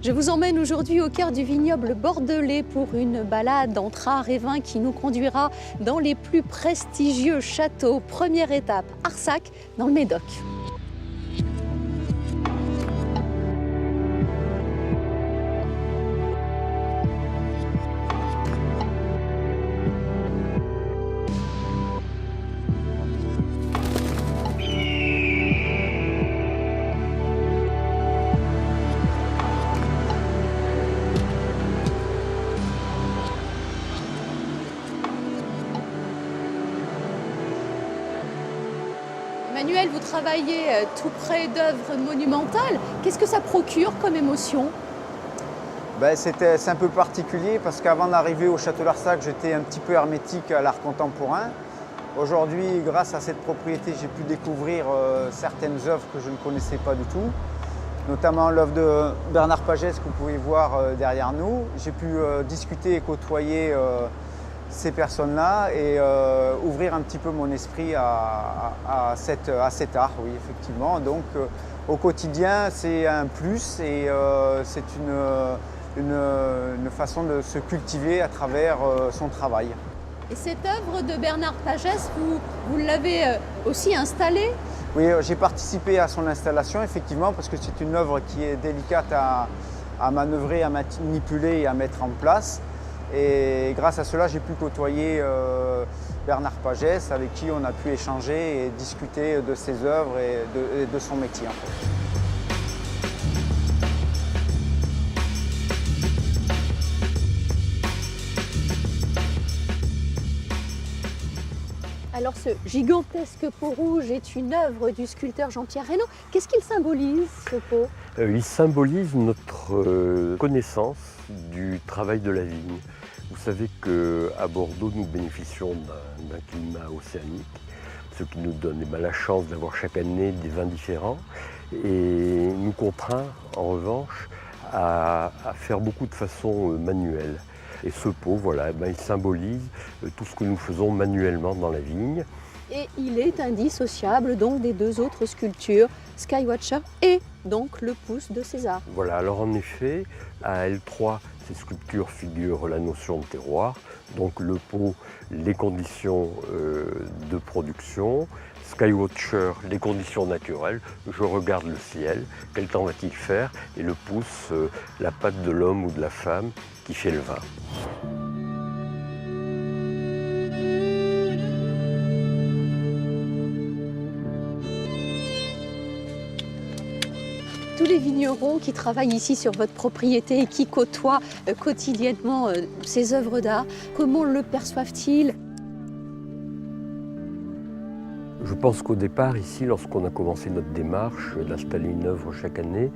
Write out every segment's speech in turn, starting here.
Je vous emmène aujourd'hui au cœur du vignoble bordelais pour une balade entre art et vin qui nous conduira dans les plus prestigieux châteaux. Première étape, Arsac, dans le Médoc. Emmanuel, vous travaillez tout près d'œuvres monumentales. Qu'est-ce que ça procure comme émotion? C'est un peu particulier parce qu'avant d'arriver au château d'Arsac, j'étais un petit peu hermétique à l'art contemporain. Aujourd'hui, grâce à cette propriété, j'ai pu découvrir certaines œuvres que je ne connaissais pas du tout, notamment l'œuvre de Bernard Pagès que vous pouvez voir derrière nous. J'ai pu discuter et côtoyer ces personnes-là et ouvrir un petit peu mon esprit à cet art, oui, effectivement. Donc, au quotidien, c'est un plus et c'est une façon de se cultiver à travers son travail. Et cette œuvre de Bernard Pagès, vous l'avez aussi installée? Oui, j'ai participé à son installation, effectivement, parce que c'est une œuvre qui est délicate à manœuvrer, à manipuler et à mettre en place. Et grâce à cela, j'ai pu côtoyer Bernard Pagès, avec qui on a pu échanger et discuter de ses œuvres et de son métier, en fait. Alors ce gigantesque pot rouge est une œuvre du sculpteur Jean-Pierre Reynaud. Qu'est-ce qu'il symbolise, ce pot? Il symbolise notre connaissance du travail de la vigne. Vous savez qu'à Bordeaux, nous bénéficions d'un climat océanique, ce qui nous donne la chance d'avoir chaque année des vins différents et nous contraint en revanche à faire beaucoup de façon manuelle. Et ce pot, voilà, il symbolise tout ce que nous faisons manuellement dans la vigne. Et il est indissociable donc des deux autres sculptures, Skywatcher et donc le pouce de César. Voilà, alors en effet, à L3, ces sculptures figurent la notion de terroir, donc le pot, les conditions de production, Skywatcher, les conditions naturelles, je regarde le ciel, quel temps va-t-il faire, et le pouce, la patte de l'homme ou de la femme qui fait le vin. Tous les vignerons qui travaillent ici sur votre propriété et qui côtoient quotidiennement ces œuvres d'art, comment le perçoivent-ils? Je pense qu'au départ, ici, lorsqu'on a commencé notre démarche d'installer une œuvre chaque année,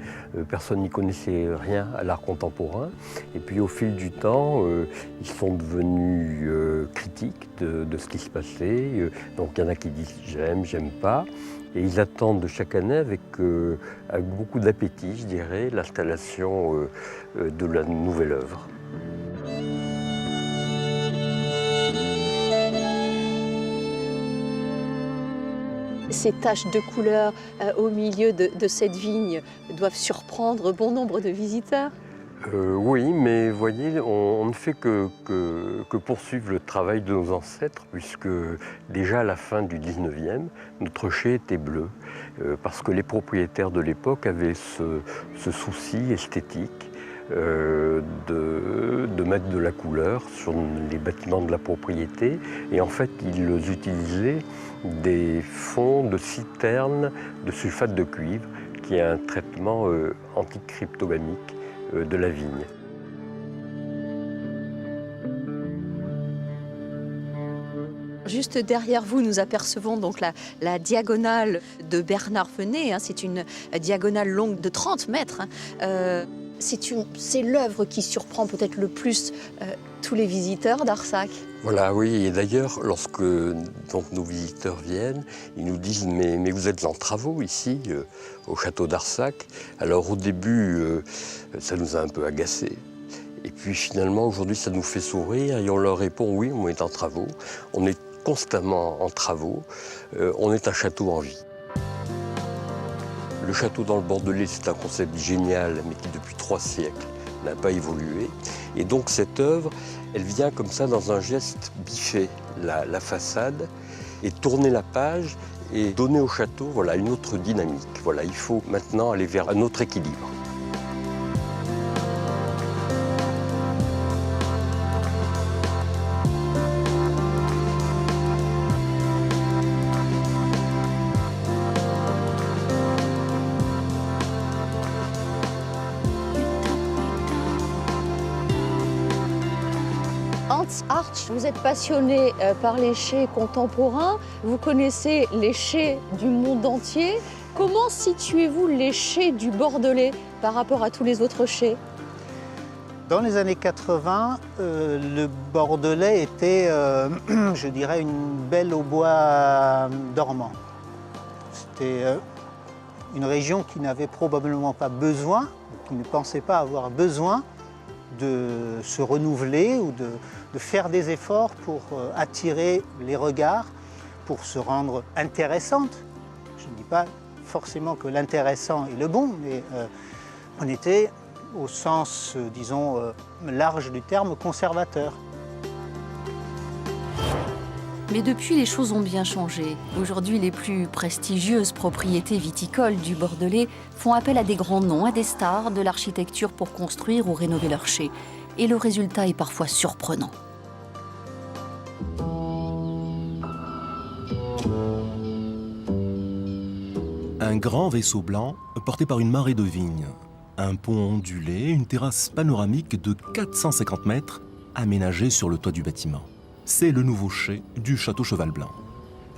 personne n'y connaissait rien à l'art contemporain. Et puis au fil du temps, ils sont devenus critiques de ce qui se passait. Donc il y en a qui disent j'aime, j'aime pas. Et ils attendent de chaque année avec beaucoup d'appétit, je dirais, l'installation de la nouvelle œuvre. Ces taches de couleur au milieu de cette vigne doivent surprendre bon nombre de visiteurs. Oui, mais voyez, on ne fait que poursuivre le travail de nos ancêtres, puisque déjà à la fin du 19e, notre chai était bleu, parce que les propriétaires de l'époque avaient ce souci esthétique de mettre de la couleur sur les bâtiments de la propriété. Et en fait, ils utilisaient des fonds de citernes de sulfate de cuivre, qui est un traitement anticryptogamique de la vigne. Juste derrière vous, nous apercevons donc la diagonale de Bernard Venet. C'est une diagonale longue de 30 mètres. C'est l'œuvre qui surprend peut-être le plus tous les visiteurs d'Arsac. Voilà, oui. Et d'ailleurs, lorsque donc, nos visiteurs viennent, ils nous disent « Mais vous êtes en travaux ici, au château d'Arsac ?» Alors au début, ça nous a un peu agacés. Et puis finalement, aujourd'hui, ça nous fait sourire et on leur répond « Oui, on est en travaux. On est constamment en travaux. On est un château en vie. » Le château dans le Bordelais, c'est un concept génial, mais qui depuis 3 siècles n'a pas évolué. Et donc cette œuvre, elle vient comme ça dans un geste biffer la façade et tourner la page et donner au château voilà, une autre dynamique. Voilà, il faut maintenant aller vers un autre équilibre. Hans Artsch, vous êtes passionné par les chais contemporains, vous connaissez les chais du monde entier. Comment situez-vous les chais du Bordelais par rapport à tous les autres chais? Dans les années 80, le Bordelais était, je dirais, une belle au bois dormant. C'était une région qui n'avait probablement pas besoin, qui ne pensait pas avoir besoin de se renouveler ou de faire des efforts pour attirer les regards, pour se rendre intéressante. Je ne dis pas forcément que l'intéressant est le bon, mais on était au sens, disons, large du terme, conservateur. Mais depuis, les choses ont bien changé. Aujourd'hui, les plus prestigieuses propriétés viticoles du Bordelais font appel à des grands noms, à des stars de l'architecture pour construire ou rénover leurs chais. Et le résultat est parfois surprenant. Un grand vaisseau blanc porté par une marée de vignes. Un pont ondulé, une terrasse panoramique de 450 mètres aménagée sur le toit du bâtiment. C'est le nouveau chai du château Cheval Blanc.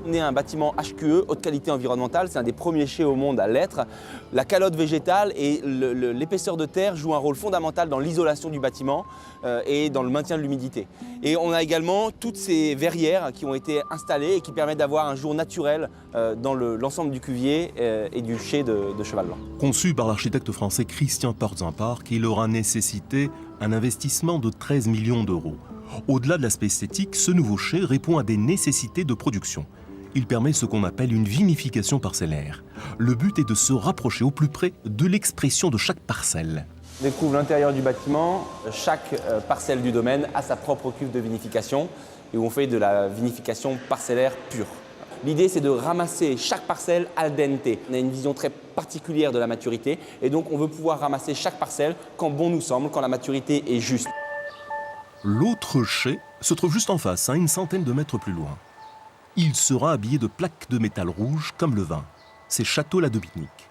On est un bâtiment HQE, haute qualité environnementale, c'est un des premiers chais au monde à l'être. La calotte végétale et l'épaisseur de terre jouent un rôle fondamental dans l'isolation du bâtiment et dans le maintien de l'humidité. Et on a également toutes ces verrières qui ont été installées et qui permettent d'avoir un jour naturel dans l'ensemble du cuvier et du chai de Cheval Blanc. Conçu par l'architecte français Christian Portzamparc, il aura nécessité un investissement de 13 millions d'euros. Au-delà de l'aspect esthétique, ce nouveau chai répond à des nécessités de production. Il permet ce qu'on appelle une vinification parcellaire. Le but est de se rapprocher au plus près de l'expression de chaque parcelle. On découvre l'intérieur du bâtiment. Chaque parcelle du domaine a sa propre cuve de vinification et où on fait de la vinification parcellaire pure. L'idée, c'est de ramasser chaque parcelle al dente. On a une vision très particulière de la maturité et donc on veut pouvoir ramasser chaque parcelle quand bon nous semble, quand la maturité est juste. L'autre chai se trouve juste en face, à une centaine de mètres plus loin. Il sera habillé de plaques de métal rouge comme le vin. C'est Château La Dominique.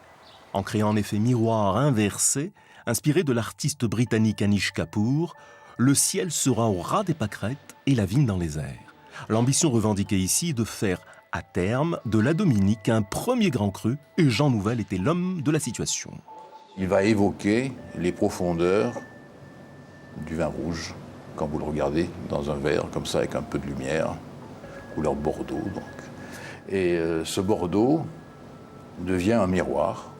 En créant un effet miroir inversé, inspiré de l'artiste britannique Anish Kapoor, le ciel sera au ras des pâquerettes et la vigne dans les airs. L'ambition revendiquée ici est de faire, à terme, de La Dominique un premier grand cru, et Jean Nouvel était l'homme de la situation. Il va évoquer les profondeurs du vin rouge, quand vous le regardez dans un verre, comme ça, avec un peu de lumière, couleur bordeaux, donc. Et ce bordeaux devient un miroir.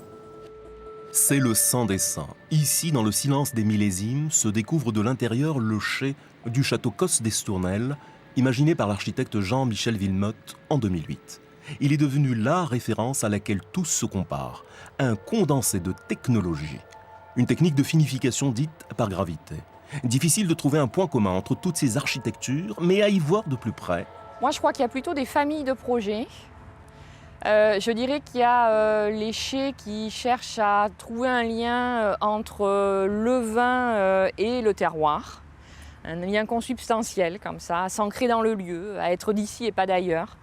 C'est le sang des saints. Ici, dans le silence des millésimes, se découvre de l'intérieur le chai du château Cos d'Estournel, imaginé par l'architecte Jean-Michel Villemotte en 2008. Il est devenu la référence à laquelle tous se comparent, un condensé de technologie, une technique de finification dite par gravité. Difficile de trouver un point commun entre toutes ces architectures, mais à y voir de plus près. Moi, je crois qu'il y a plutôt des familles de projets Je dirais qu'il y a les chais qui cherchent à trouver un lien entre le vin et le terroir. Un lien consubstantiel comme ça, à s'ancrer dans le lieu, à être d'ici et pas d'ailleurs.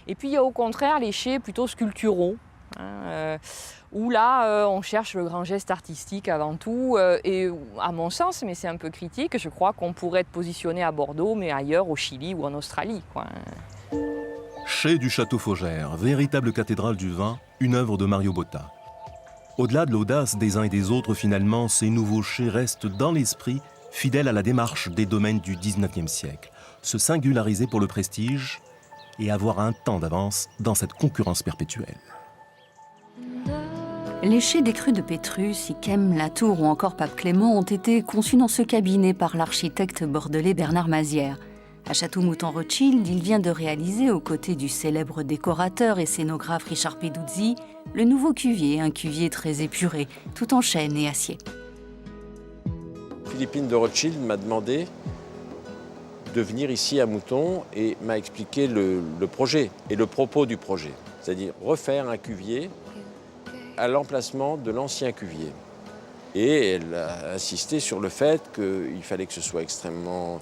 Et puis il y a au contraire les chais plutôt sculpturaux, où là on cherche le grand geste artistique avant tout. Et à mon sens, mais c'est un peu critique, je crois qu'on pourrait être positionné à Bordeaux, mais ailleurs au Chili ou en Australie, quoi. Chais du Château Faugère, véritable cathédrale du vin, une œuvre de Mario Botta. Au-delà de l'audace des uns et des autres, finalement, ces nouveaux chais restent dans l'esprit fidèles à la démarche des domaines du XIXe siècle, se singulariser pour le prestige et avoir un temps d'avance dans cette concurrence perpétuelle. Les chais des crus de Pétrus, Yquem, Latour ou encore Pape Clément ont été conçus dans ce cabinet par l'architecte bordelais Bernard Mazières. À Château-Mouton-Rothschild, il vient de réaliser, aux côtés du célèbre décorateur et scénographe Richard Peduzzi, le nouveau cuvier, un cuvier très épuré, tout en chêne et acier. Philippine de Rothschild m'a demandé de venir ici à Mouton et m'a expliqué le projet et le propos du projet, c'est-à-dire refaire un cuvier à l'emplacement de l'ancien cuvier. Et elle a insisté sur le fait qu'il fallait que ce soit extrêmement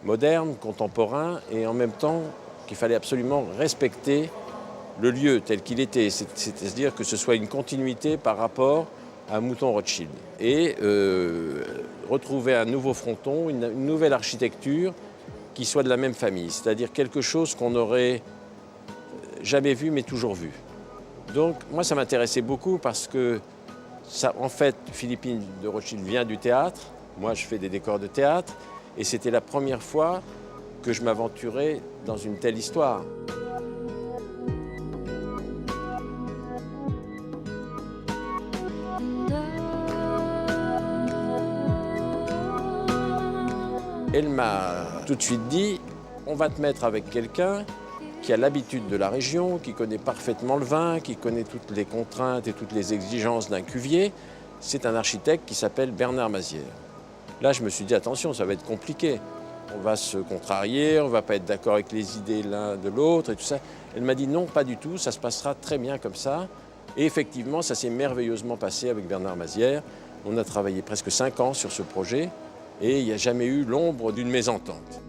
moderne, contemporain, et en même temps qu'il fallait absolument respecter le lieu tel qu'il était, c'est-à-dire que ce soit une continuité par rapport à Mouton-Rothschild. Et retrouver un nouveau fronton, une nouvelle architecture qui soit de la même famille, c'est-à-dire quelque chose qu'on n'aurait jamais vu mais toujours vu. Donc moi ça m'intéressait beaucoup parce que ça, en fait, Philippine de Rothschild vient du théâtre, moi je fais des décors de théâtre, et c'était la première fois que je m'aventurais dans une telle histoire. Elle m'a tout de suite dit, on va te mettre avec quelqu'un qui a l'habitude de la région, qui connaît parfaitement le vin, qui connaît toutes les contraintes et toutes les exigences d'un cuvier. C'est un architecte qui s'appelle Bernard Mazières. Là, je me suis dit, attention, ça va être compliqué. On va se contrarier, on ne va pas être d'accord avec les idées l'un de l'autre et tout ça. Elle m'a dit, non, pas du tout, ça se passera très bien comme ça. Et effectivement, ça s'est merveilleusement passé avec Bernard Mazières. On a travaillé presque 5 ans sur ce projet et il n'y a jamais eu l'ombre d'une mésentente.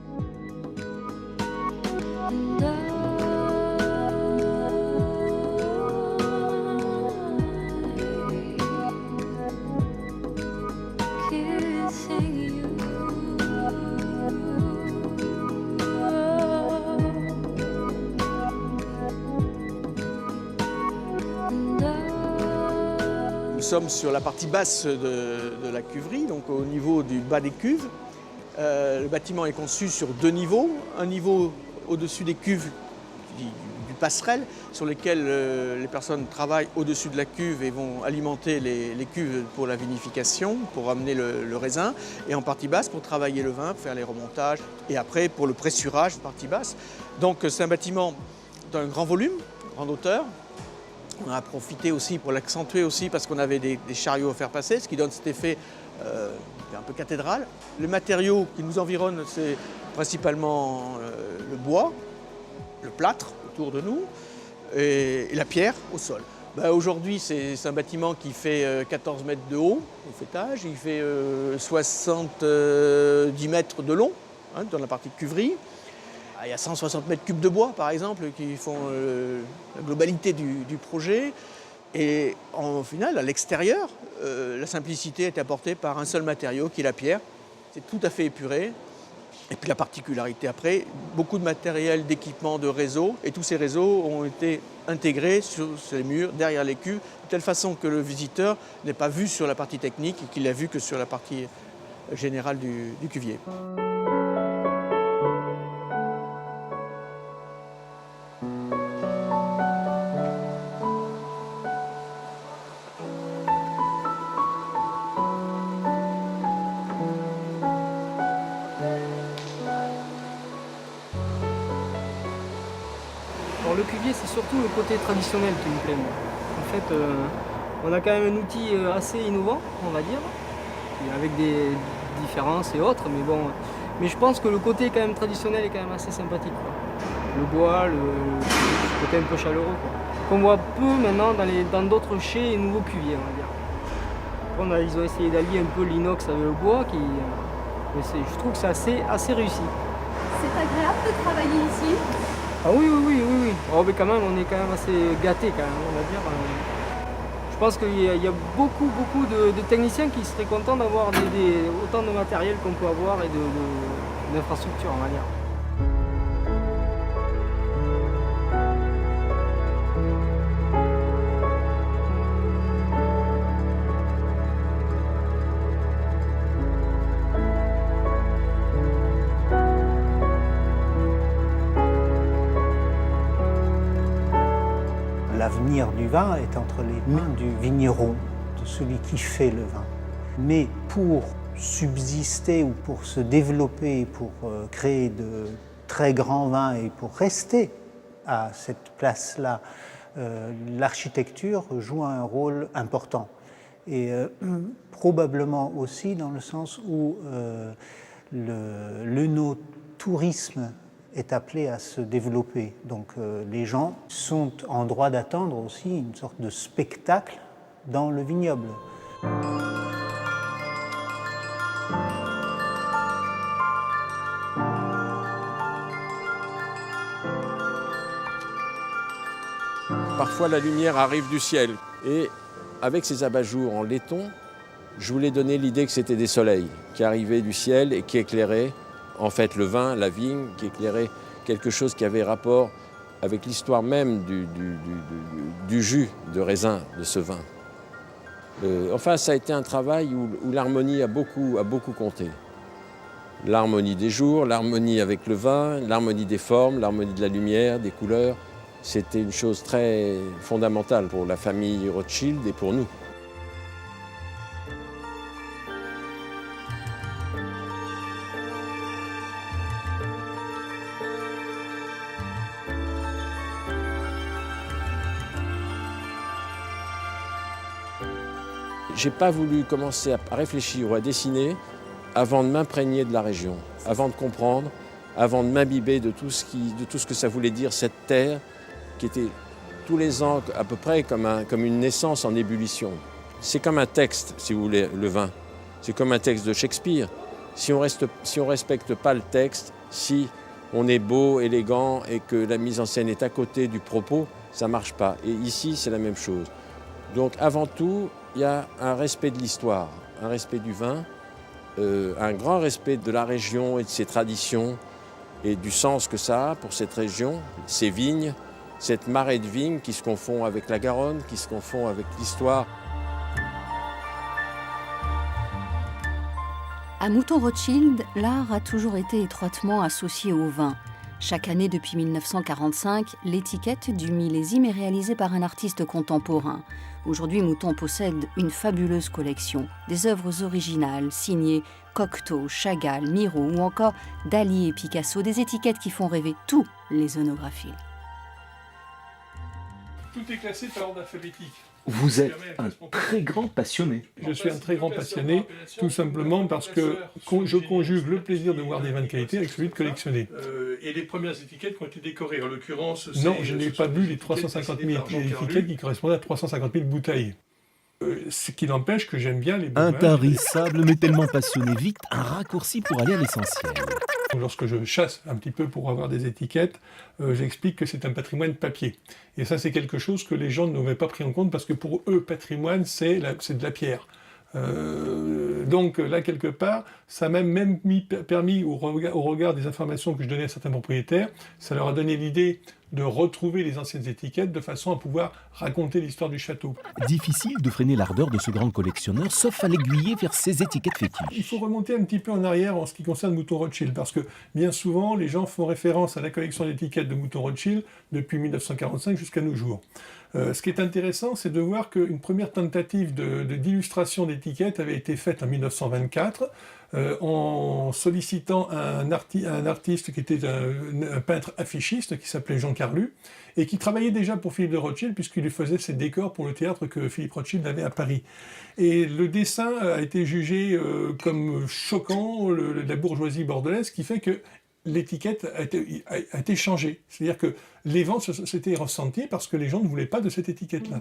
Nous sommes sur la partie basse de la cuverie, donc au niveau du bas des cuves. Le bâtiment est conçu sur 2 niveaux. Un niveau au-dessus des cuves du passerelle, sur lesquelles les personnes travaillent au-dessus de la cuve et vont alimenter les cuves pour la vinification, pour amener le raisin. Et en partie basse, pour travailler le vin, pour faire les remontages. Et après, pour le pressurage, partie basse. Donc c'est un bâtiment d'un grand volume, grande hauteur. On a profité aussi pour l'accentuer aussi parce qu'on avait des chariots à faire passer, ce qui donne cet effet un peu cathédral. Les matériaux qui nous environnent, c'est principalement le bois, le plâtre autour de nous et la pierre au sol. Aujourd'hui, c'est un bâtiment qui fait 14 mètres de haut au faîtage, il fait 70 mètres de long dans la partie cuverie. Il y a 160 mètres cubes de bois, par exemple, qui font la globalité du projet. Et au final, à l'extérieur, la simplicité est apportée par un seul matériau, qui est la pierre. C'est tout à fait épuré. Et puis la particularité après, beaucoup de matériel, d'équipement, de réseaux. Et tous ces réseaux ont été intégrés sur les murs, derrière les cuves, de telle façon que le visiteur n'est pas vu sur la partie technique et qu'il n'a vu que sur la partie générale du cuvier. Le cuvier, c'est surtout le côté traditionnel qui me plaît. En fait, on a quand même un outil assez innovant, on va dire, avec des différences et autres, mais bon. Mais je pense que le côté quand même traditionnel est quand même assez sympathique, quoi. Le bois, le côté un peu chaleureux, quoi. qu'on voit peu maintenant dans d'autres chais et nouveaux cuviers, on va dire. Ils ont essayé d'allier un peu l'inox avec le bois, mais je trouve que c'est assez réussi. C'est agréable de travailler ici? Ah oui. Oh, mais quand même, on est quand même assez gâtés, quand même, on va dire. Je pense qu'il y a beaucoup de techniciens qui seraient contents d'avoir autant de matériel qu'on peut avoir et d'infrastructures, on va dire. L'avenir du vin est entre les mains du vigneron, de celui qui fait le vin. Mais pour subsister ou pour se développer, pour créer de très grands vins et pour rester à cette place-là, l'architecture joue un rôle important. Et probablement aussi dans le sens où l'œnotourisme est appelé à se développer. Donc les gens sont en droit d'attendre aussi une sorte de spectacle dans le vignoble. Parfois la lumière arrive du ciel et avec ces abat-jours en laiton, je voulais donner l'idée que c'était des soleils qui arrivaient du ciel et qui éclairaient en fait le vin, la vigne, qui éclairait quelque chose qui avait rapport avec l'histoire même du jus de raisin de ce vin. Enfin, ça a été un travail où l'harmonie a beaucoup compté. L'harmonie des jours, l'harmonie avec le vin, l'harmonie des formes, l'harmonie de la lumière, des couleurs. C'était une chose très fondamentale pour la famille Rothschild et pour nous. J'ai pas voulu commencer à réfléchir ou à dessiner avant de m'imprégner de la région, avant de comprendre, avant de m'imbiber de tout ce que ça voulait dire cette terre qui était tous les ans à peu près comme une naissance en ébullition. C'est comme un texte, si vous voulez, le vin. C'est comme un texte de Shakespeare. Si on respecte pas le texte, si on est beau, élégant et que la mise en scène est à côté du propos, ça marche pas. Et ici, c'est la même chose. Donc avant tout, il y a un respect de l'histoire, un respect du vin, un grand respect de la région et de ses traditions et du sens que ça a pour cette région, ces vignes, cette marée de vignes qui se confond avec la Garonne, qui se confond avec l'histoire. À Mouton-Rothschild, l'art a toujours été étroitement associé au vin. Chaque année depuis 1945, l'étiquette du millésime est réalisée par un artiste contemporain. Aujourd'hui, Mouton possède une fabuleuse collection, des œuvres originales signées Cocteau, Chagall, Miro ou encore Dali et Picasso, des étiquettes qui font rêver tous les œnographiles. Tout est classé par ordre alphabétique. Vous êtes un très grand passionné. Je suis un très grand passionné, tout simplement parce que je conjugue le plaisir de voir des vins de qualité avec celui de collectionner. Et les premières étiquettes qui ont été décorées, en l'occurrence... Non, je n'ai pas vu les 350 000 étiquettes qui correspondaient à 350 000 bouteilles. Ce qui n'empêche que j'aime bien les beaux vins. Intarissable mais tellement passionné, vite un raccourci pour aller à l'essentiel. Lorsque je chasse un petit peu pour avoir des étiquettes, j'explique que c'est un patrimoine papier. Et ça, c'est quelque chose que les gens n'avaient pas pris en compte parce que pour eux, patrimoine, c'est de la pierre. Donc là, quelque part, ça m'a même permis, au regard des informations que je donnais à certains propriétaires, ça leur a donné l'idée de retrouver les anciennes étiquettes de façon à pouvoir raconter l'histoire du château. Difficile de freiner l'ardeur de ce grand collectionneur, sauf à l'aiguiller vers ses étiquettes fétiches. Il faut remonter un petit peu en arrière en ce qui concerne Mouton Rothschild, parce que bien souvent, les gens font référence à la collection d'étiquettes de Mouton Rothschild depuis 1945 jusqu'à nos jours. Ce qui est intéressant, c'est de voir qu'une première tentative d'illustration d'étiquettes avait été faite en 1924 en sollicitant un artiste qui était un peintre affichiste qui s'appelait Jean Carlu et qui travaillait déjà pour Philippe de Rothschild puisqu'il lui faisait ses décors pour le théâtre que Philippe Rothschild avait à Paris. Et le dessin a été jugé comme choquant, la bourgeoisie bordelaise, qui fait que l'étiquette a été changée. C'est-à-dire que les ventes s'étaient ressenties parce que les gens ne voulaient pas de cette étiquette-là.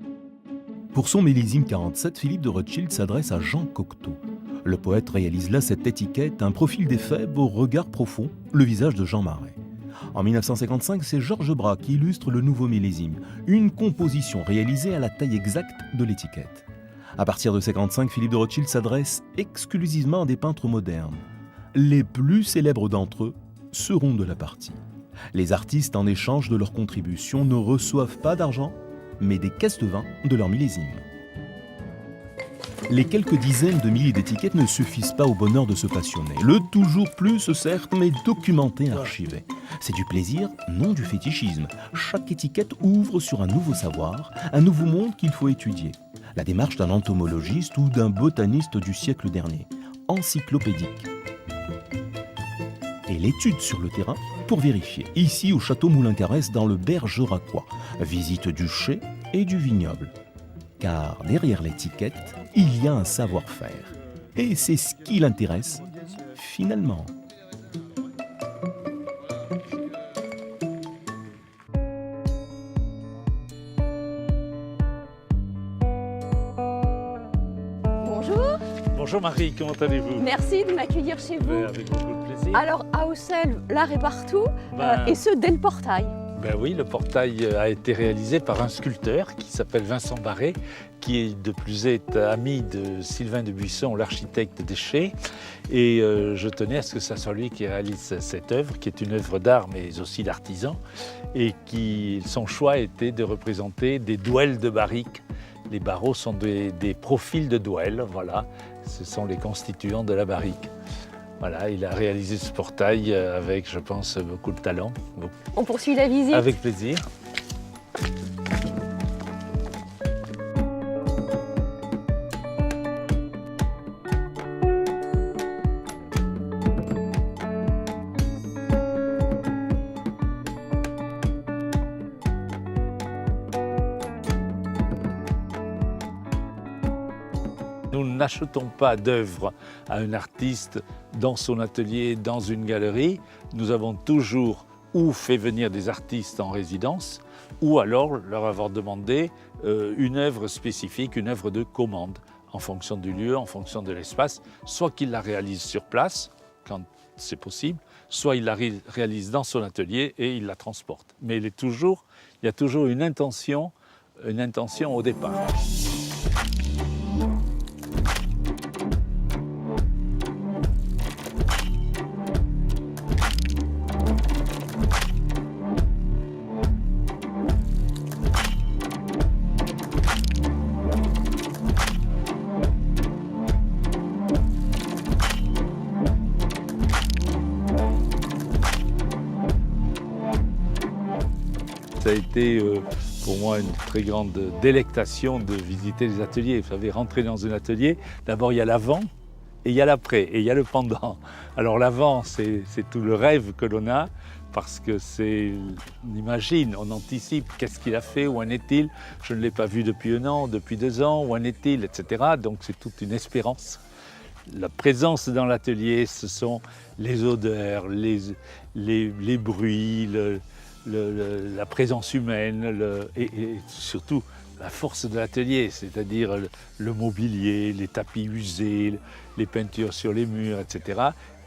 Pour son millésime 47, Philippe de Rothschild s'adresse à Jean Cocteau. Le poète réalise là cette étiquette, un profil des fèves au regard profond, le visage de Jean Marais. En 1955, c'est Georges Braque qui illustre le nouveau millésime, une composition réalisée à la taille exacte de l'étiquette. À partir de 1955, Philippe de Rothschild s'adresse exclusivement à des peintres modernes. Les plus célèbres d'entre eux seront de la partie. Les artistes, en échange de leur contribution, ne reçoivent pas d'argent, mais des caisses de vin de leur millésime. Les quelques dizaines de milliers d'étiquettes ne suffisent pas au bonheur de se passionner. Le toujours plus, certes, mais documenté et archivé. C'est du plaisir, non du fétichisme. Chaque étiquette ouvre sur un nouveau savoir, un nouveau monde qu'il faut étudier. La démarche d'un entomologiste ou d'un botaniste du siècle dernier. Encyclopédique. Et l'étude sur le terrain pour vérifier. Ici, au château Moulin-Carès, dans le Bergeracois. Visite du chai et du vignoble. Car derrière l'étiquette, il y a un savoir-faire. Et c'est ce qui l'intéresse, finalement. Bonjour. Bonjour Marie, comment allez-vous? Merci de m'accueillir chez vous. Avec beaucoup de plaisir. Alors, à Auxelles, l'art est partout, et ce, dès le portail. Ben oui, le portail a été réalisé par un sculpteur qui s'appelle Vincent Barré, qui est de plus est ami de Sylvain de Buisson, l'architecte des Chais. Et je tenais à ce que ça soit lui qui réalise cette œuvre, qui est une œuvre d'art mais aussi d'artisan, et son choix était de représenter des douelles de barriques. Les barreaux sont des profils de douelles, voilà, ce sont les constituants de la barrique. Voilà, il a réalisé ce portail avec, je pense, beaucoup de talent. On poursuit la visite? Avec plaisir. Nous n'achetons pas d'œuvres à un artiste dans son atelier, dans une galerie. Nous avons toujours ou fait venir des artistes en résidence, ou alors leur avoir demandé une œuvre spécifique, une œuvre de commande, en fonction du lieu, en fonction de l'espace, soit qu'il la réalise sur place, quand c'est possible, soit il la réalise dans son atelier et il la transporte. Mais il y a toujours une intention au départ. Ça a été pour moi une très grande délectation de visiter les ateliers. Vous savez, rentrer dans un atelier, d'abord il y a l'avant et il y a l'après et il y a le pendant. Alors l'avant, c'est tout le rêve que l'on a parce que on imagine, on anticipe qu'est-ce qu'il a fait, où en est-il, je ne l'ai pas vu depuis 1 an, depuis 2 ans, où en est-il, etc. Donc c'est toute une espérance. La présence dans l'atelier, ce sont les odeurs, les bruits, la présence humaine et surtout la force de l'atelier, c'est-à-dire le mobilier, les tapis usés, les peintures sur les murs, etc.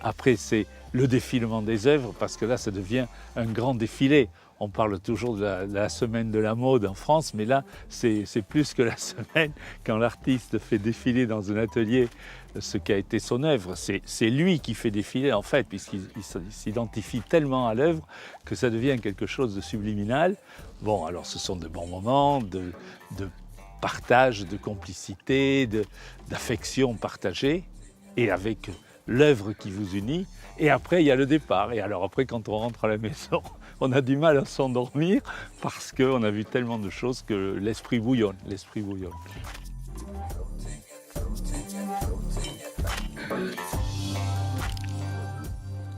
Après, c'est le défilement des œuvres, parce que là, ça devient un grand défilé. On parle toujours de la semaine de la mode en France, mais là, c'est plus que la semaine. Quand l'artiste fait défiler dans un atelier ce qu'a été son œuvre, c'est lui qui fait défiler, en fait, puisqu'il s'identifie tellement à l'œuvre que ça devient quelque chose de subliminal. Bon, alors ce sont de bons moments, de partage, de complicité, d'affection partagée, et avec l'œuvre qui vous unit. Et après, il y a le départ. Et alors après, quand on rentre à la maison, on a du mal à s'endormir parce qu'on a vu tellement de choses que l'esprit bouillonne.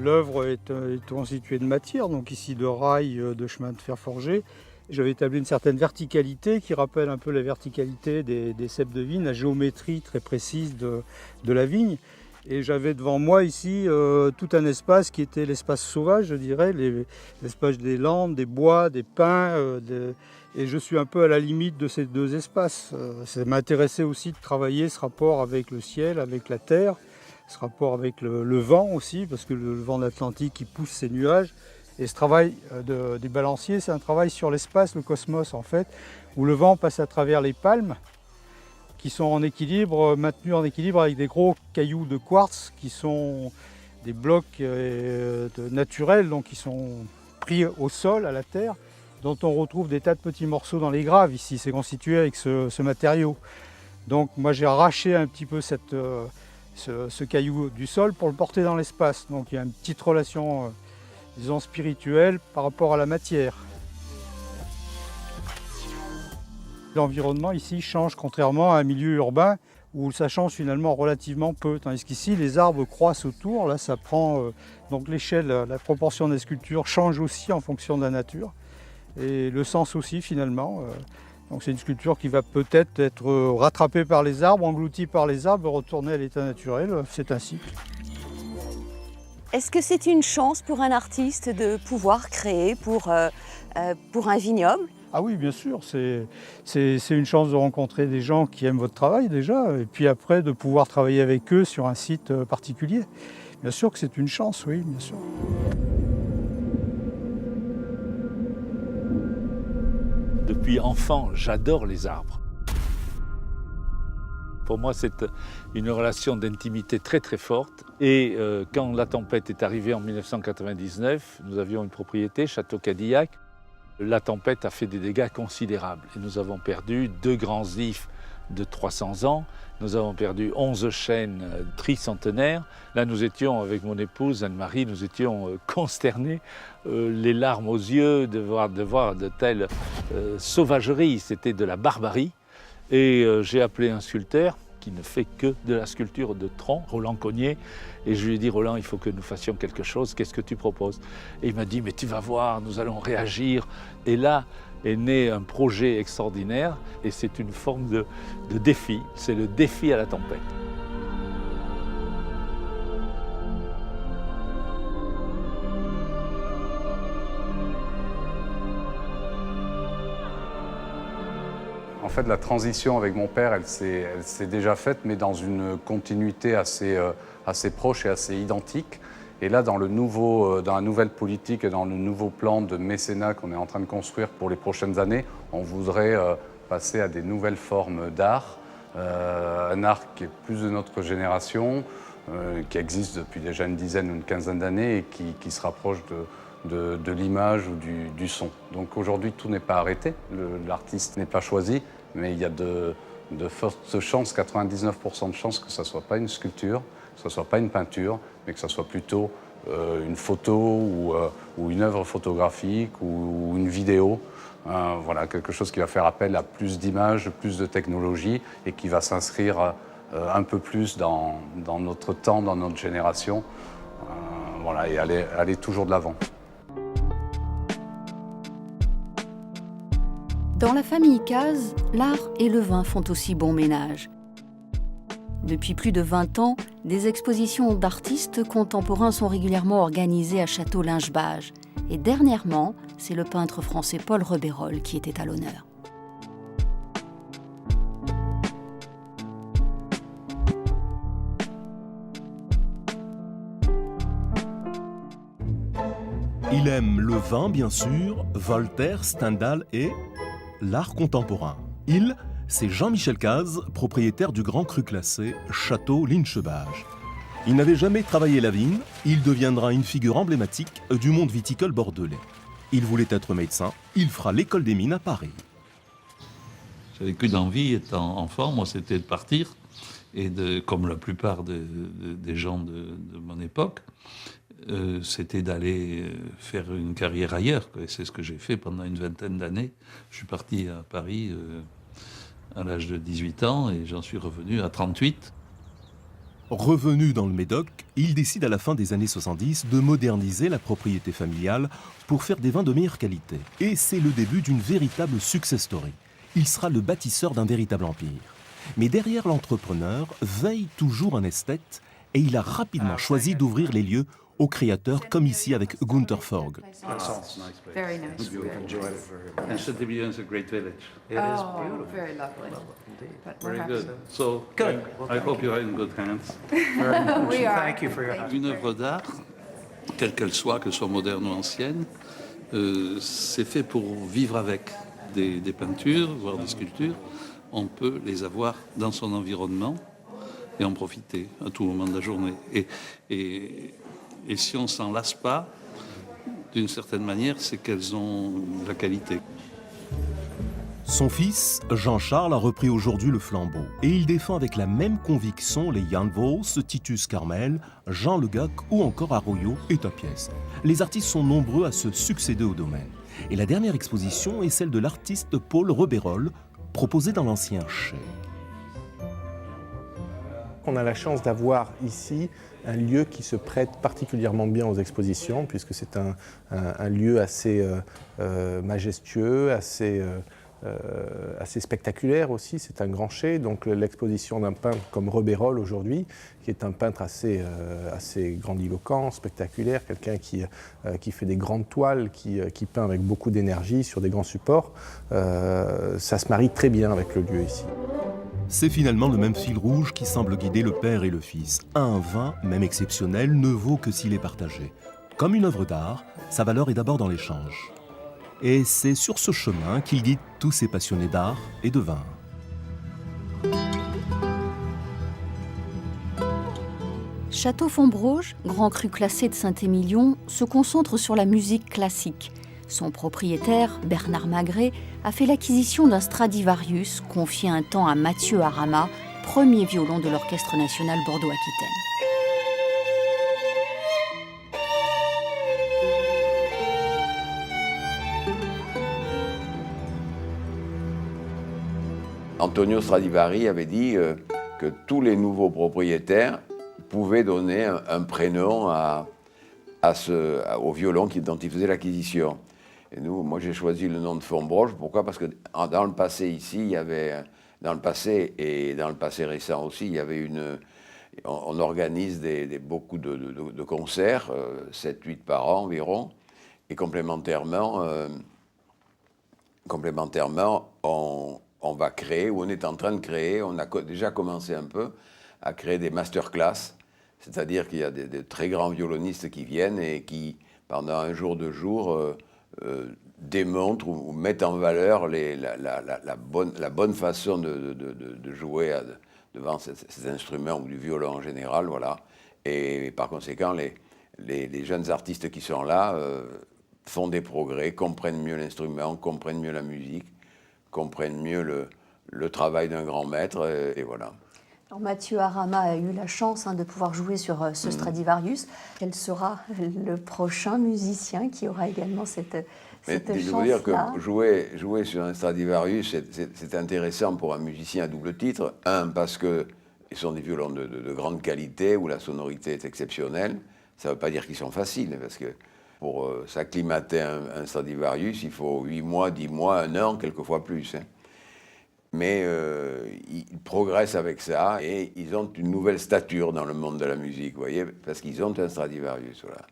L'œuvre est constituée de matière, donc ici de rails, de chemins de fer forgés. J'avais établi une certaine verticalité qui rappelle un peu la verticalité des ceps de vigne, la géométrie très précise de la vigne. Et j'avais devant moi ici tout un espace qui était l'espace sauvage, je dirais, l'espace des landes, des bois, des pins. Et je suis un peu à la limite de ces deux espaces. Ça m'intéressait aussi de travailler ce rapport avec le ciel, avec la terre, ce rapport avec le vent aussi, parce que le vent de l'Atlantique qui pousse ces nuages. Et ce travail des balanciers, c'est un travail sur l'espace, le cosmos en fait, où le vent passe à travers les palmes, qui sont en équilibre, maintenus en équilibre avec des gros cailloux de quartz qui sont des blocs naturels, donc qui sont pris au sol, à la terre, dont on retrouve des tas de petits morceaux dans les graves ici. C'est constitué avec ce matériau. Donc moi j'ai arraché un petit peu ce caillou du sol pour le porter dans l'espace. Donc il y a une petite relation, disons, spirituelle par rapport à la matière. L'environnement ici change contrairement à un milieu urbain où ça change finalement relativement peu. Tandis qu'ici, les arbres croissent autour. Là, ça prend donc l'échelle, la proportion des sculptures change aussi en fonction de la nature. Et le sens aussi finalement. Donc c'est une sculpture qui va peut-être être rattrapée par les arbres, engloutie par les arbres, retournée à l'état naturel. C'est un cycle. Est-ce que c'est une chance pour un artiste de pouvoir créer pour un vignoble ? Ah oui, bien sûr, c'est une chance de rencontrer des gens qui aiment votre travail déjà, et puis après de pouvoir travailler avec eux sur un site particulier. Bien sûr que c'est une chance, oui, bien sûr. Depuis enfant, j'adore les arbres. Pour moi, c'est une relation d'intimité très très forte. Et quand la tempête est arrivée en 1999, nous avions une propriété, Château Cadillac. La tempête a fait des dégâts considérables et nous avons perdu 2 grands ifs de 300 ans, nous avons perdu 11 chênes tricentenaires. Là, nous étions, avec mon épouse Anne-Marie, nous étions consternés, les larmes aux yeux de voir de telles sauvageries, c'était de la barbarie. Et j'ai appelé un sculpteur qui ne fait que de la sculpture de tronc, Roland Cognier, et je lui ai dit, Roland, il faut que nous fassions quelque chose, qu'est-ce que tu proposes? Et il m'a dit, mais tu vas voir, nous allons réagir. Et là est né un projet extraordinaire, et c'est une forme de défi, c'est le défi à la tempête. En fait, la transition avec mon père, elle s'est déjà faite, mais dans une continuité assez proche et assez identique. Et là, dans la nouvelle politique et dans le nouveau plan de mécénat qu'on est en train de construire pour les prochaines années, on voudrait passer à des nouvelles formes d'art. Un art qui est plus de notre génération, qui existe depuis déjà une dizaine ou une quinzaine d'années et qui se rapproche de l'image ou du son. Donc aujourd'hui, tout n'est pas arrêté, l'artiste n'est pas choisi, mais il y a de fortes chances, 99% de chances que ça ne soit pas une sculpture, que ce ne soit pas une peinture, mais que ce soit plutôt une photo ou une œuvre photographique ou une vidéo. Voilà, quelque chose qui va faire appel à plus d'images, plus de technologie et qui va s'inscrire un peu plus dans notre temps, dans notre génération, voilà, et aller toujours de l'avant. Dans la famille Cazes, l'art et le vin font aussi bon ménage. Depuis plus de 20 ans, des expositions d'artistes contemporains sont régulièrement organisées à Château-Lingebage. Et dernièrement, c'est le peintre français Paul Rebérol qui était à l'honneur. Il aime le vin, bien sûr, Voltaire, Stendhal et l'art contemporain. Il, c'est Jean-Michel Cazes, propriétaire du grand cru classé Château-Lingebage. Il n'avait jamais travaillé la vigne, il deviendra une figure emblématique du monde viticole bordelais. Il voulait être médecin, il fera l'école des mines à Paris. J'avais qu'une envie, étant enfant, moi, c'était de partir, et comme la plupart des gens de mon époque, c'était d'aller faire une carrière ailleurs. Et c'est ce que j'ai fait pendant une vingtaine d'années. Je suis parti à Paris à l'âge de 18 ans et j'en suis revenu à 38. Revenu dans le Médoc, il décide à la fin des années 70 de moderniser la propriété familiale pour faire des vins de meilleure qualité. Et c'est le début d'une véritable success story. Il sera le bâtisseur d'un véritable empire. Mais derrière l'entrepreneur veille toujours un esthète, et il a rapidement choisi d'ouvrir les lieux aux créateurs, comme ici avec Gunther Forg. Very nice. And Saint-Émilion is a great village. It is beautiful. Very lovely. But we're Very happy. good. So, Good. I hope you are in good hands. Very much. We are. Thank you for your help. Une œuvre d'art, quelle qu'elle soit, qu'elle soit moderne ou ancienne, c'est fait pour vivre avec des peintures, voire des sculptures. On peut les avoir dans son environnement et en profiter à tout moment de la journée. Et si on ne s'en lasse pas, d'une certaine manière, c'est qu'elles ont de la qualité. Son fils, Jean-Charles, a repris aujourd'hui le flambeau et il défend avec la même conviction les Jan Vos, Titus Carmel, Jean Le Gac ou encore Arroyo et Tapiès. Les artistes sont nombreux à se succéder au domaine. Et la dernière exposition est celle de l'artiste Paul Rebérol, proposée dans l'ancien chai. On a la chance d'avoir ici un lieu qui se prête particulièrement bien aux expositions, puisque c'est un lieu assez majestueux, assez spectaculaire aussi. C'est un grand chai, donc l'exposition d'un peintre comme Rebérol aujourd'hui, qui est un peintre assez grandiloquent, spectaculaire, quelqu'un qui fait des grandes toiles, qui peint avec beaucoup d'énergie sur des grands supports, ça se marie très bien avec le lieu ici. C'est finalement le même fil rouge qui semble guider le père et le fils. Un vin, même exceptionnel, ne vaut que s'il est partagé. Comme une œuvre d'art, sa valeur est d'abord dans l'échange. Et c'est sur ce chemin qu'il guide tous ces passionnés d'art et de vin. Château Fontbroge, grand cru classé de Saint-Émilion, se concentre sur la musique classique. Son propriétaire, Bernard Magret, a fait l'acquisition d'un Stradivarius, confié un temps à Mathieu Arama, premier violon de l'Orchestre national Bordeaux-Aquitaine. Antonio Stradivari avait dit que tous les nouveaux propriétaires pouvaient donner un prénom au violon dont ils faisaient l'acquisition. Et moi j'ai choisi le nom de Fontbroge. Pourquoi? Parce que dans le passé ici, il y avait, dans le passé et dans le passé récent aussi, il y avait on organise beaucoup de concerts, 7-8 par an environ, et complémentairement on va créer, ou on est en train de créer, on a déjà commencé un peu à créer des masterclass, c'est-à-dire qu'il y a de très grands violonistes qui viennent et qui, pendant un jour, 2 jours, démontrent ou mettent en valeur la bonne façon de jouer devant ces instruments ou du violon en général, voilà. Et par conséquent, les jeunes artistes qui sont là font des progrès, comprennent mieux l'instrument, comprennent mieux la musique, comprennent mieux le travail d'un grand maître, et voilà. Alors Mathieu Arama a eu la chance de pouvoir jouer sur ce Stradivarius. Quel sera le prochain musicien qui aura également cette chance-là? Je veux dire que jouer sur un Stradivarius, c'est intéressant pour un musicien à double titre. Un, parce qu'ils sont des violons de grande qualité, où la sonorité est exceptionnelle. Ça ne veut pas dire qu'ils sont faciles, parce que pour s'acclimater à un Stradivarius, il faut 8 mois, 10 mois, 1 an, quelquefois plus. Mais ils progressent avec ça et ils ont une nouvelle stature dans le monde de la musique, vous voyez, parce qu'ils ont un Stradivarius, voilà.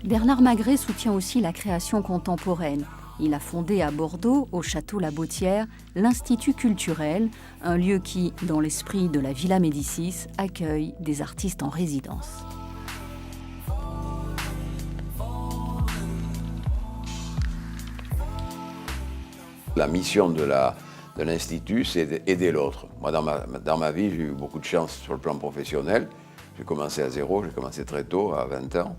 Bernard Magret soutient aussi la création contemporaine. Il a fondé à Bordeaux, au château La Bautière, l'Institut culturel, un lieu qui, dans l'esprit de la Villa Médicis, accueille des artistes en résidence. La mission de l'Institut, c'est d'aider l'autre. Moi, dans ma vie, j'ai eu beaucoup de chance sur le plan professionnel. J'ai commencé à zéro, j'ai commencé très tôt, à 20 ans.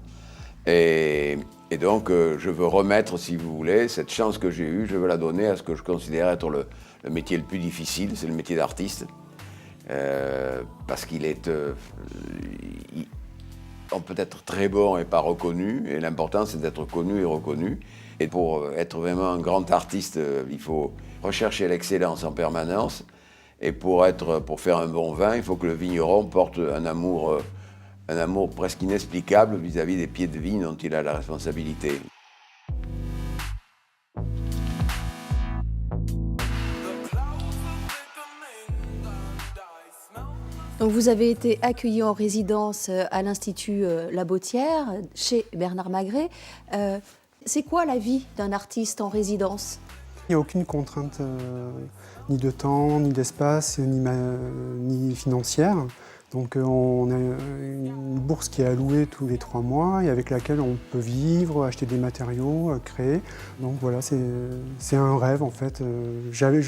Et donc, je veux remettre, si vous voulez, cette chance que j'ai eue, je veux la donner à ce que je considère être le métier le plus difficile, c'est le métier d'artiste. Parce qu'il est... on peut être très bon et pas reconnu, et l'important, c'est d'être connu et reconnu. Et pour être vraiment un grand artiste, il faut rechercher l'excellence en permanence. Et pour faire un bon vin, il faut que le vigneron porte un amour presque inexplicable vis-à-vis des pieds de vigne dont il a la responsabilité. Donc vous avez été accueilli en résidence à l'Institut La Bottière, chez Bernard Magret. C'est quoi la vie d'un artiste en résidence? Il n'y a aucune contrainte ni de temps, ni d'espace, ni financière. Donc on a une bourse qui est allouée tous les 3 mois et avec laquelle on peut vivre, acheter des matériaux, créer. Donc voilà, c'est un rêve en fait. Jamais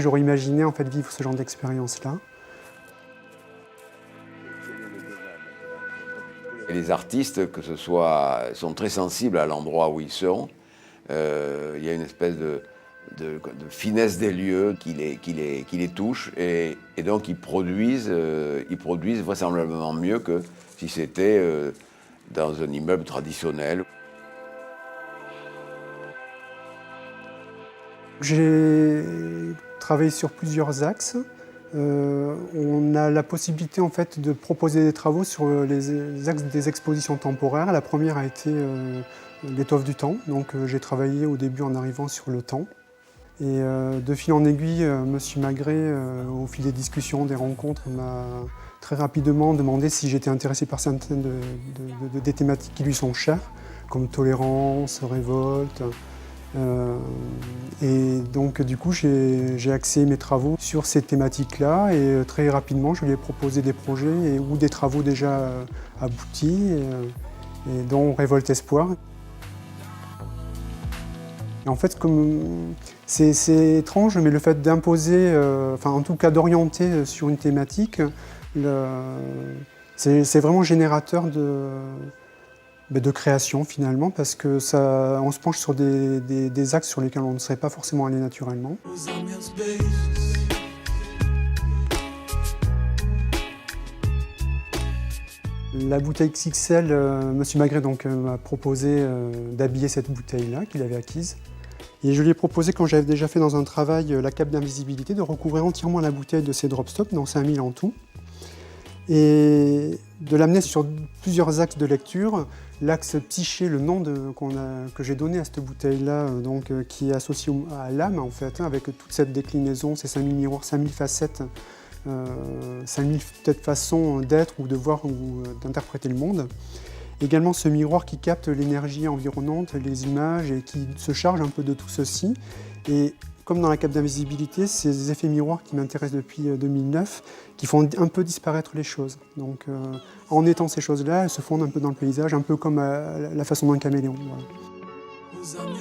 j'aurais imaginé en fait vivre ce genre d'expérience-là. Les artistes, que ce soit, sont très sensibles à l'endroit où ils sont. Il y a une espèce de finesse des lieux qui les touche et donc ils produisent vraisemblablement mieux que si c'était dans un immeuble traditionnel. J'ai travaillé sur plusieurs axes. On a la possibilité en fait de proposer des travaux sur les axes des expositions temporaires. La première a été l'étoffe du temps, donc j'ai travaillé au début en arrivant sur le temps. Et de fil en aiguille, M. Magret, au fil des discussions, des rencontres, m'a très rapidement demandé si j'étais intéressé par certaines des thématiques qui lui sont chères, comme tolérance, révolte. Et donc du coup, j'ai axé mes travaux sur ces thématiques-là et très rapidement, je lui ai proposé des projets ou des travaux déjà aboutis, et dont Révolte Espoir. Et en fait, c'est étrange, mais le fait d'imposer, enfin en tout cas d'orienter sur une thématique, c'est vraiment générateur de création finalement, parce que on se penche sur des axes sur lesquels on ne serait pas forcément allé naturellement. La bouteille XXL, M. Magret m'a proposé d'habiller cette bouteille-là qu'il avait acquise. Et je lui ai proposé, quand j'avais déjà fait dans un travail la cape d'invisibilité, de recouvrir entièrement la bouteille de ces drop stops, dans 5000 en tout, et de l'amener sur plusieurs axes de lecture. L'axe psyché, le nom que j'ai donné à cette bouteille-là, qui est associé à l'âme en fait, avec toute cette déclinaison, ces 5000 miroirs, 5000 facettes, 5000 peut-être façons d'être ou de voir ou d'interpréter le monde. Également ce miroir qui capte l'énergie environnante, les images et qui se charge un peu de tout ceci. Et comme dans la cape d'invisibilité, ces effets miroirs qui m'intéressent depuis 2009, qui font un peu disparaître les choses. Donc en étant ces choses-là, elles se fondent un peu dans le paysage, un peu comme la façon d'un caméléon. Voilà.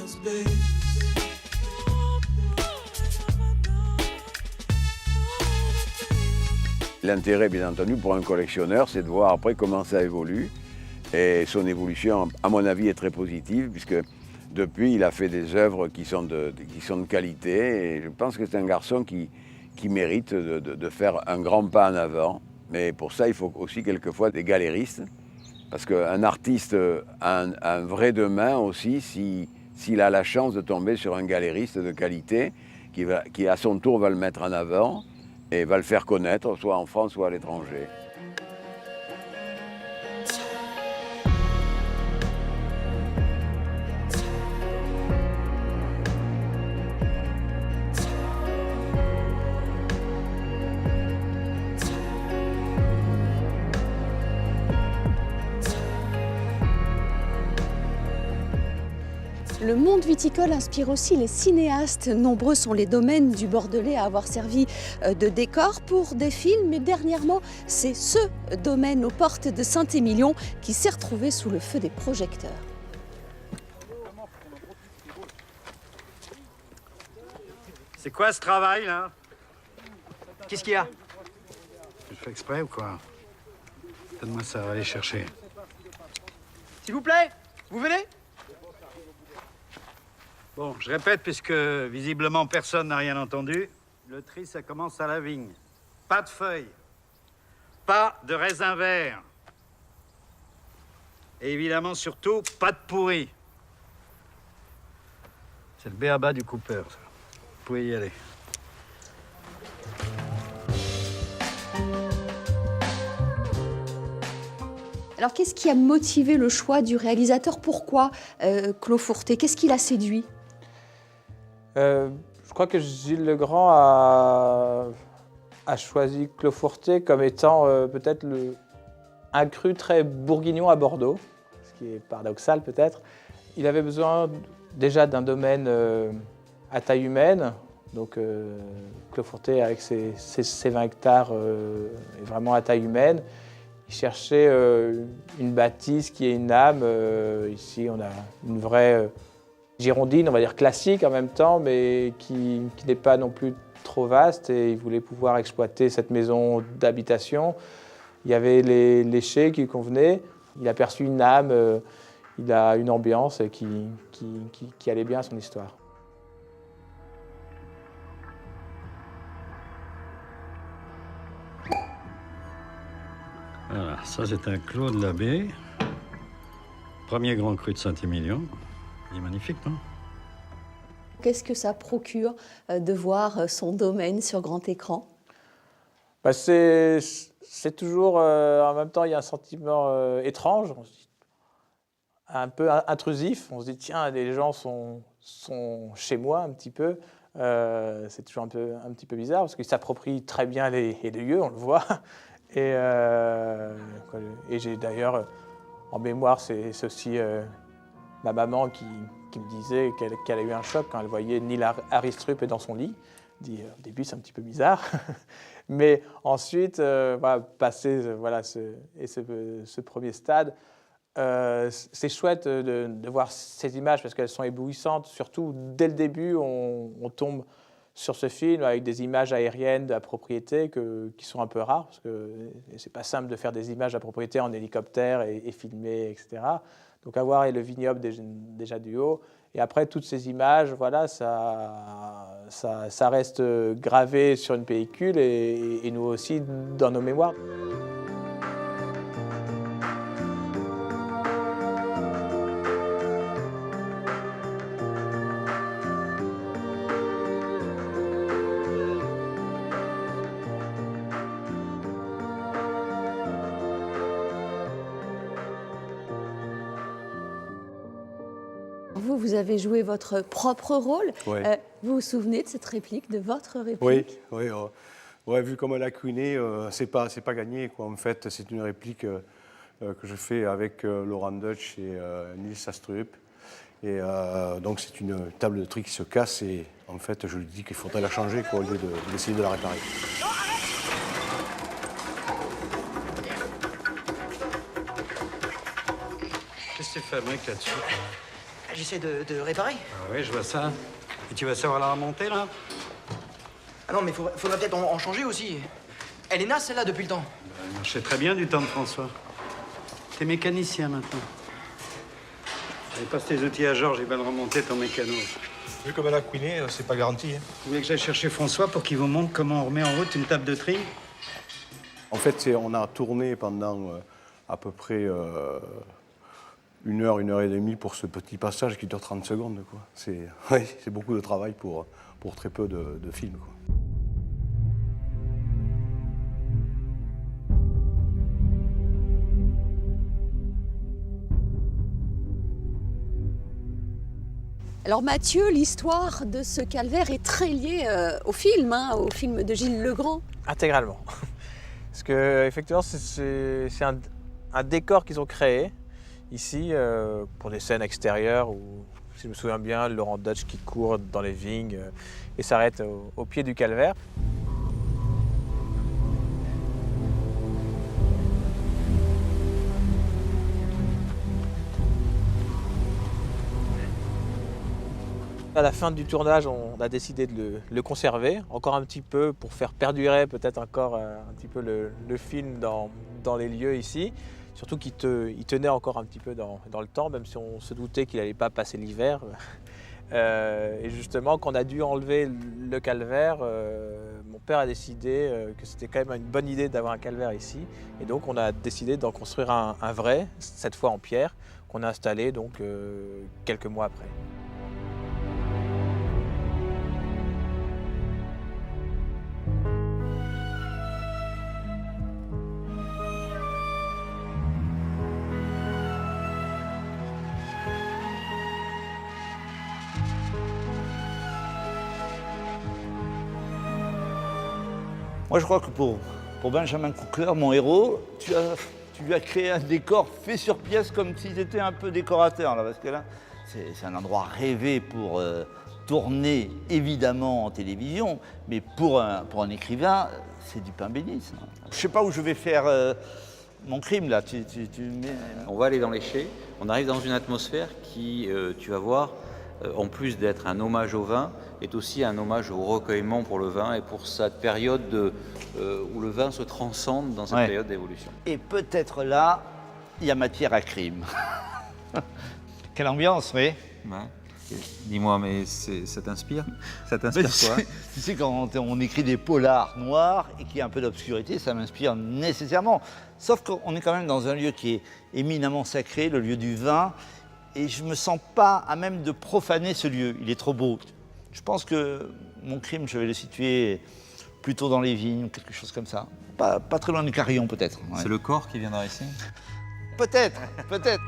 L'intérêt, bien entendu, pour un collectionneur, c'est de voir après comment ça évolue. Et son évolution, à mon avis, est très positive, puisque depuis, il a fait des œuvres qui sont de qualité. Et je pense que c'est un garçon qui mérite de faire un grand pas en avant. Mais pour ça, il faut aussi quelquefois des galéristes. Parce qu'un artiste a un vrai demain aussi s'il a la chance de tomber sur un galériste de qualité qui à son tour va le mettre en avant et va le faire connaître, soit en France, soit à l'étranger. Le monde viticole inspire aussi les cinéastes. Nombreux sont les domaines du Bordelais à avoir servi de décor pour des films. Mais dernièrement, c'est ce domaine aux portes de Saint-Émilion qui s'est retrouvé sous le feu des projecteurs. C'est quoi ce travail, là? Qu'est-ce qu'il y a? Tu fais exprès ou quoi? Donne-moi ça, va aller chercher. S'il vous plaît, vous venez? Bon, je répète, puisque visiblement personne n'a rien entendu. Le tri, ça commence à la vigne. Pas de feuilles. Pas de raisin vert. Et évidemment, surtout, pas de pourri. C'est le b.a.-ba du coupeur, ça. Vous pouvez y aller. Alors, qu'est-ce qui a motivé le choix du réalisateur? Pourquoi Clos Fourté? Qu'est-ce qui l'a séduit? Je crois que Gilles Legrand a a choisi Clos-Fourté comme étant peut-être un cru très bourguignon à Bordeaux, ce qui est paradoxal peut-être. Il avait besoin déjà d'un domaine à taille humaine, donc Clos-Fourté avec ses 20 hectares est vraiment à taille humaine. Il cherchait une bâtisse qui ait une âme. Ici, on a une vraie girondine, on va dire classique en même temps, mais qui n'est pas non plus trop vaste. Et il voulait pouvoir exploiter cette maison d'habitation. Il y avait les chais qui convenaient. Il a perçu une âme, il a une ambiance qui allait bien à son histoire. Voilà, ça c'est un clos de l'abbé. Premier grand cru de Saint-Émilion. Il est magnifique, non? Qu'est-ce que ça procure de voir son domaine sur grand écran? C'est toujours, en même temps, il y a un sentiment étrange, un peu intrusif. On se dit, tiens, les gens sont chez moi un petit peu. C'est toujours un petit peu bizarre parce qu'ils s'approprient très bien les lieux, on le voit. Et j'ai d'ailleurs en mémoire, c'est aussi ma maman qui me disait qu'elle a eu un choc quand elle voyait Neil Aristrup dans son lit. Elle dit, au début, c'est un petit peu bizarre. Mais ensuite, passer ce premier stade, c'est chouette de voir ces images parce qu'elles sont éblouissantes. Surtout, dès le début, on tombe sur ce film avec des images aériennes de la propriété qui sont un peu rares parce que c'est pas simple de faire des images de la propriété en hélicoptère et filmer, etc. Donc avoir le vignoble déjà du haut. Et après, toutes ces images, voilà, ça reste gravé sur une pellicule et nous aussi dans nos mémoires. Vous avez joué votre propre rôle. Oui. Vous vous souvenez de cette réplique, de votre réplique? Oui. Ouais, vu comme elle a cuiné, c'est pas gagné, quoi. En fait, c'est une réplique que je fais avec Laurent Deutsch et Nils Astrup. Et donc, c'est une table de tri qui se casse et en fait, je lui dis qu'il faudrait la changer, quoi, au lieu d'essayer de la réparer. Qu'est-ce que tu fabriques là-dessus? J'essaie de réparer. Ah oui, je vois ça. Et tu vas savoir la remonter, là? Ah non, mais faudrait peut-être en changer aussi. Elle est naze, celle-là, depuis le temps. Elle marchait très bien du temps de François. T'es mécanicien, maintenant. Allez, passe tes outils à Georges, il va le remonter, ton mécano. Vu comme elle a couiné, c'est pas garanti. Hein. Vous voulez que j'aille chercher François pour qu'il vous montre comment on remet en route une table de tri? En fait, on a tourné pendant à peu près 1 heure et demie pour ce petit passage qui dure 30 secondes. Quoi. C'est beaucoup de travail pour très peu de films. Quoi. Alors Mathieu, l'histoire de ce calvaire est très liée au film de Gilles Legrand. Intégralement. Parce que effectivement, c'est un décor qu'ils ont créé ici pour des scènes extérieures où, si je me souviens bien, Laurent Deutsch qui court dans les vignes et s'arrête au pied du calvaire. À la fin du tournage, on a décidé de le conserver encore un petit peu pour faire perdurer peut-être encore un petit peu le film dans les lieux ici. Surtout qu'il tenait encore un petit peu dans le temps, même si on se doutait qu'il n'allait pas passer l'hiver. Et justement, quand on a dû enlever le calvaire, mon père a décidé que c'était quand même une bonne idée d'avoir un calvaire ici. Et donc on a décidé d'en construire un vrai, cette fois en pierre, qu'on a installé donc, quelques mois après. Moi, je crois que pour Benjamin Cookler, mon héros, tu lui as créé un décor fait sur pièce comme s'il était un peu décorateur, là, parce que là, c'est un endroit rêvé pour tourner, évidemment, en télévision, mais pour un écrivain, c'est du pain béni, ça. Je ne sais pas où je vais faire mon crime, là. On va aller dans les chais, on arrive dans une atmosphère qui, tu vas voir, en plus d'être un hommage au vin, est aussi un hommage au recueillement pour le vin et pour cette période où le vin se transcende dans cette période d'évolution. Et peut-être là, il y a matière à crime. Quelle ambiance, oui. Ouais. Dis-moi, mais ça t'inspire? Ça t'inspire quoi? Tu sais, quand on écrit des polars noirs et qu'il y a un peu d'obscurité, ça m'inspire nécessairement. Sauf qu'on est quand même dans un lieu qui est éminemment sacré, le lieu du vin, et je ne me sens pas à même de profaner ce lieu. Il est trop beau. Je pense que mon crime, je vais le situer plutôt dans les vignes, quelque chose comme ça. Pas très loin du Carillon, peut-être. Ouais. C'est le corps qui viendra ici? Peut-être, peut-être.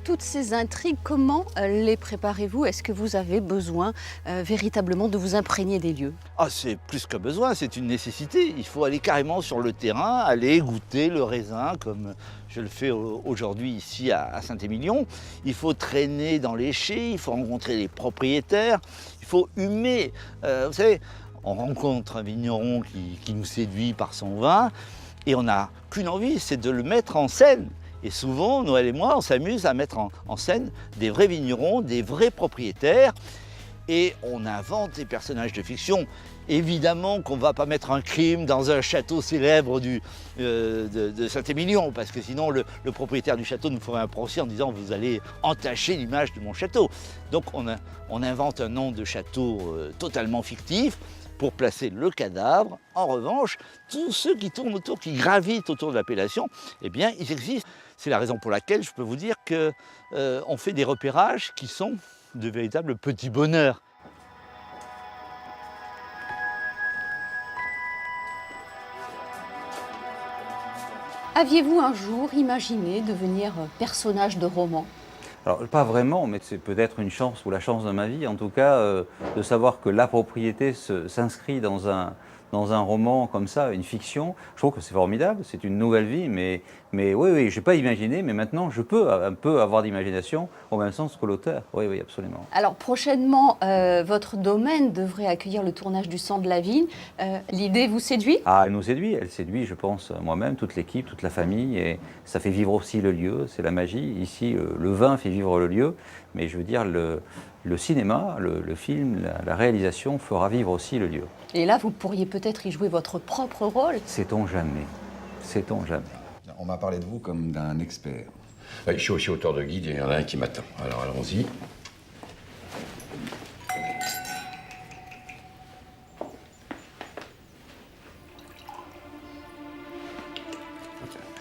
Toutes ces intrigues, comment les préparez-vous? Est-ce que vous avez besoin véritablement de vous imprégner des lieux? Ah, c'est plus que besoin, c'est une nécessité. Il faut aller carrément sur le terrain, aller goûter le raisin, comme je le fais aujourd'hui ici à Saint-Émilion. Il faut traîner dans les chais, il faut rencontrer les propriétaires, il faut humer. Vous savez, on rencontre un vigneron qui nous séduit par son vin, et on n'a qu'une envie, c'est de le mettre en scène. Et souvent, Noël et moi, on s'amuse à mettre en scène des vrais vignerons, des vrais propriétaires. Et on invente des personnages de fiction. Évidemment qu'on ne va pas mettre un crime dans un château célèbre de Saint-Émilion, parce que sinon le propriétaire du château nous ferait un procès en disant « vous allez entacher l'image de mon château ». Donc on invente un nom de château totalement fictif pour placer le cadavre. En revanche, tous ceux qui tournent autour, qui gravitent autour de l'appellation, eh bien, ils existent. C'est la raison pour laquelle je peux vous dire qu'on fait des repérages qui sont de véritables petits bonheurs. Aviez-vous un jour imaginé devenir personnage de roman? Alors, pas vraiment, mais c'est peut-être une chance ou la chance de ma vie, en tout cas, de savoir que la propriété s'inscrit dans un roman comme ça, une fiction. Je trouve que c'est formidable, c'est une nouvelle vie, mais oui, je n'ai pas imaginé, mais maintenant je peux un peu avoir d'imagination au même sens que l'auteur. Oui, absolument. Alors prochainement, votre domaine devrait accueillir le tournage du Sang de la Vigne. L'idée vous séduit? Ah, elle nous séduit, elle séduit, je pense, moi-même, toute l'équipe, toute la famille, et ça fait vivre aussi le lieu, c'est la magie. Ici, le vin fait vivre le lieu, mais je veux dire, le cinéma, le film, la réalisation fera vivre aussi le lieu. Et là, vous pourriez peut-être y jouer votre propre rôle? Sait-on jamais, sait-on jamais. On m'a parlé de vous comme d'un expert. Je suis aussi auteur de guide et il y en a un qui m'attend. Alors allons-y.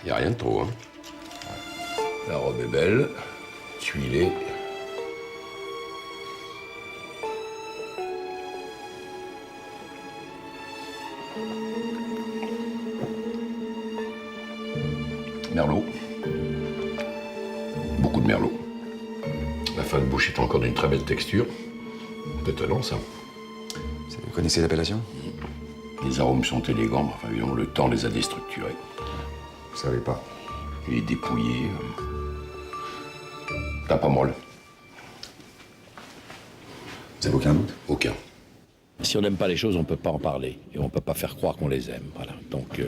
Il n'y a rien de trop, hein. La robe est belle, tuilée. Merlot. Beaucoup de merlot. La fin de bouche est encore d'une très belle texture. C'est étonnant, ça. Vous connaissez l'appellation? Les arômes sont élégants, mais enfin, évidemment, le temps les a déstructurés. Vous savez pas. Il est dépouillé. T'as pas molle. Vous avez aucun doute? Aucun. Si on n'aime pas les choses, on ne peut pas en parler. Et on ne peut pas faire croire qu'on les aime. Voilà. Donc,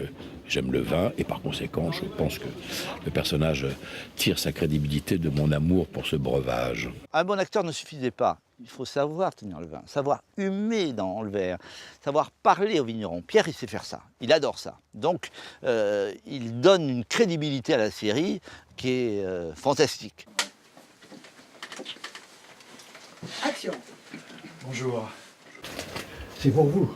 j'aime le vin et par conséquent, je pense que le personnage tire sa crédibilité de mon amour pour ce breuvage. Un bon acteur ne suffisait pas. Il faut savoir tenir le vin, savoir humer dans le verre, savoir parler au vigneron. Pierre, il sait faire ça. Il adore ça. Donc, il donne une crédibilité à la série qui est fantastique. Action. Bonjour. C'est pour vous.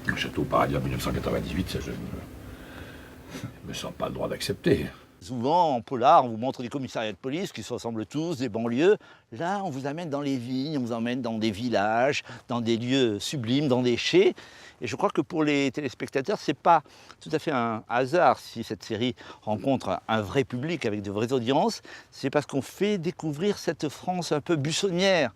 Le château Paradis en 1998, ça, je ne me sens pas le droit d'accepter. Souvent, en polar, on vous montre des commissariats de police qui se ressemblent tous, des banlieues. Là, on vous amène dans les vignes, on vous emmène dans des villages, dans des lieux sublimes, dans des chais. Et je crois que pour les téléspectateurs, ce n'est pas tout à fait un hasard si cette série rencontre un vrai public avec de vraies audiences. C'est parce qu'on fait découvrir cette France un peu buissonnière.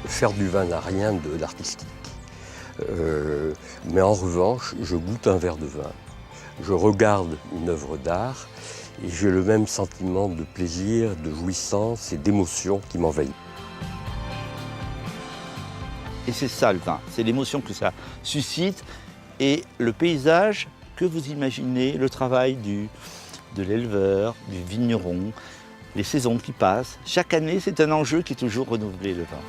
Faire du vin n'a rien d'artistique. Mais en revanche, je goûte un verre de vin, je regarde une œuvre d'art et j'ai le même sentiment de plaisir, de jouissance et d'émotion qui m'envahit. Et c'est ça le vin, c'est l'émotion que ça suscite et le paysage que vous imaginez, le travail de l'éleveur, du vigneron, les saisons qui passent. Chaque année, c'est un enjeu qui est toujours renouvelé, le vin.